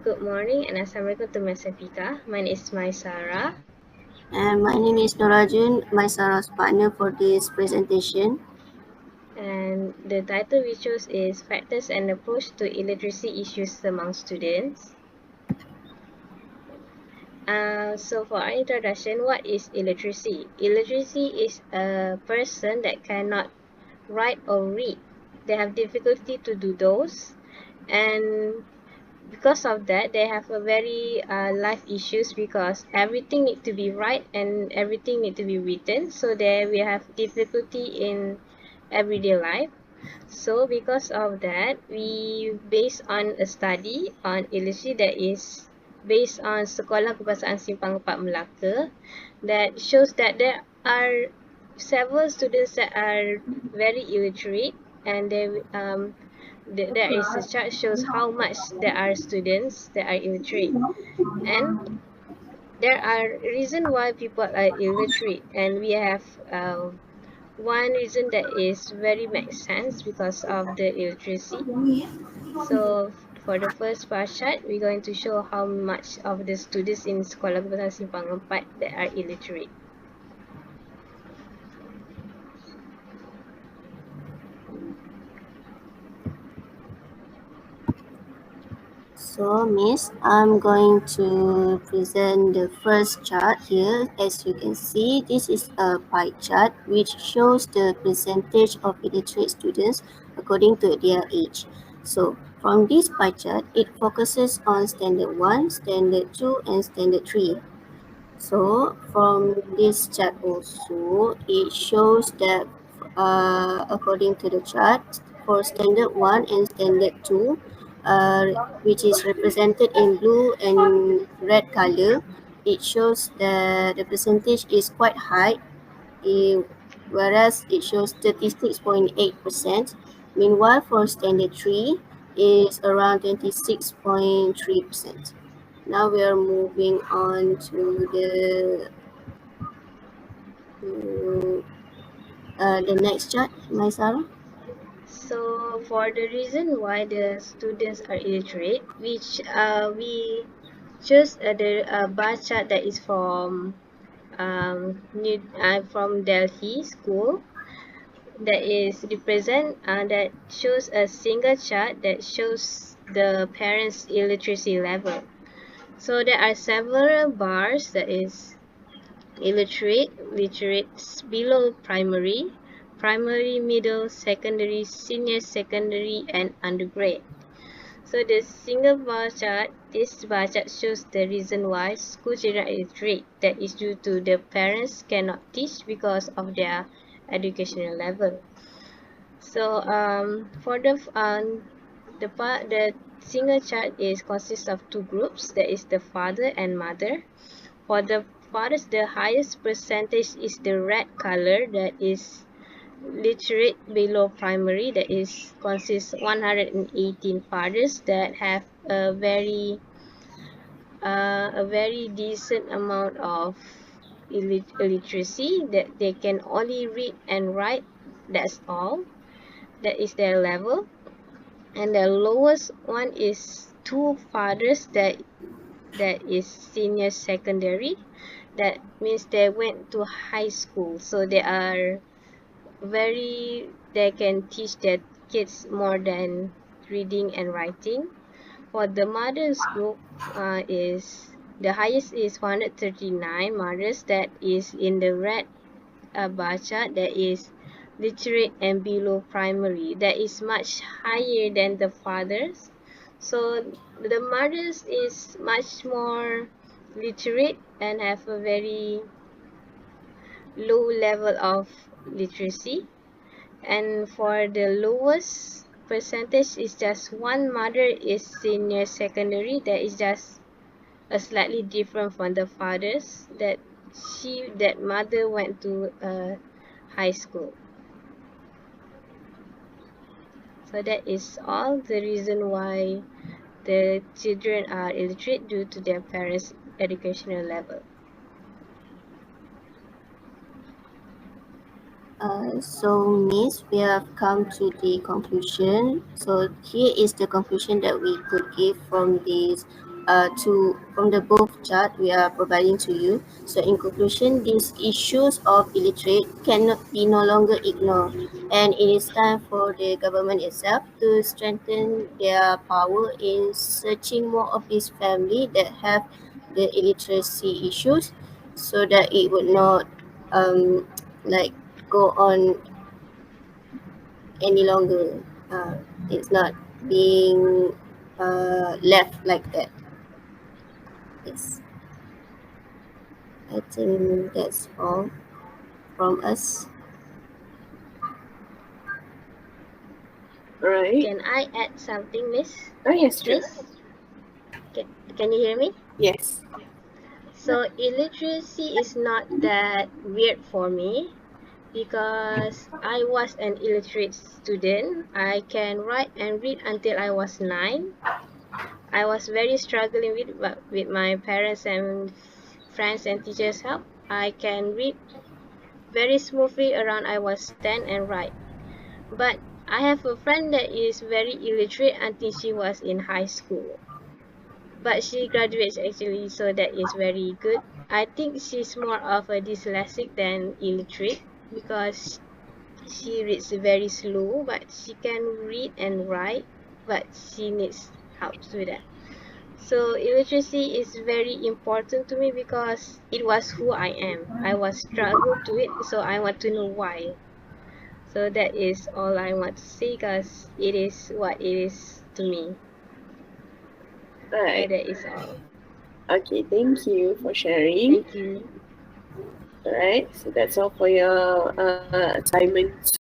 good morning and Assalamualaikum to Ms. AFIQAH. My name is MAISARAH. And my name is Norajun, MAISARAH's partner for this presentation. And the title we chose is Factors and Approach to Illiteracy Issues Among Students. So for our introduction, what is illiteracy? Illiteracy is a person that cannot write or read. They have difficulty to do those, and because of that, they have a very life issues because everything need to be right and everything need to be written. So there we have difficulty in everyday life. So because of that, we based on a study on illiteracy that is based on Sekolah Kebangsaan Simpang 4 Melaka that shows that there are several students that are very illiterate, and there is a chart shows how much there are students that are illiterate, and there are reasons why people are illiterate, and we have one reason that is very makes sense because of the illiteracy. So for the first bar chart, we're going to show how much of the students in Sekolah Kebangsaan Simpang 4 that are illiterate. So, Miss, I'm going to present the first chart here. As you can see, this is a pie chart which shows the percentage of illiterate students according to their age. So, from this pie chart, it focuses on Standard 1, Standard 2, and Standard 3. So from this chart also, it shows that according to the chart, for Standard 1 and Standard 2, which is represented in blue and red color, it shows that the percentage is quite high, whereas it shows 36.8%. Meanwhile, for Standard 3, is around 26.3%. Now we are moving on to the next chart, MAISARAH. So for the reason why the students are illiterate, which we choose the bar chart that is from from Delhi school, that is that shows a single chart that shows the parents' illiteracy level. So there are several bars that is illiterate, literate below primary, primary, middle, secondary, senior secondary, and undergrad. So the single bar chart, this bar chart shows the reason why school children are illiterate. That is due to the parents cannot teach because of their educational level. So for the single chart is consists of two groups. That is the father and mother. For the fathers, the highest percentage is the red color, that is literate below primary, that is consists 118 fathers that have a very decent amount of illiteracy, that they can only read and write, that's all, that is their level. And the lowest one is two fathers, that is senior secondary, that means they went to high school, so they can teach their kids more than reading and writing. For the mothers group, is the highest is 139 mothers, that is in the red bar chart, that is literate and below primary, that is much higher than the fathers. So the mothers is much more literate and have a very low level of literacy. And for the lowest percentage is just one mother is senior secondary, that is just a slightly different from the fathers, that mother went to high school. So that is all the reason why the children are illiterate, due to their parents' educational level. So, Miss, we have come to the conclusion. So here is the conclusion that we could give from these from the both chart we are providing to you. So in conclusion, these issues of illiterate cannot be no longer ignored, and it is time for the government itself to strengthen their power in searching more of these families that have the illiteracy issues, so that it would not like go on any longer. It's not being left like that. Yes, I think that's all from us. Right. Can I add something, Miss? Oh, yes, sure. Please? Can you hear me? Yes. So illiteracy is not that weird for me because I was an illiterate student. I can write and read until I was 9. I was very struggling with my parents and friends and teachers' help. I can read very smoothly around I was 10 and write. But I have a friend that is very illiterate until she was in high school. But she graduates actually, so that is very good. I think she's more of a dyslexic than illiterate because she reads very slow, but she can read and write, but she needs help with that. So illiteracy is very important to me because it was who I am. I was struggled to it, so I want to know why. So that is all I want to say because it is what it is to me. Right. So that is all. Okay, thank you for sharing. Thank you. Alright, so that's all for your assignment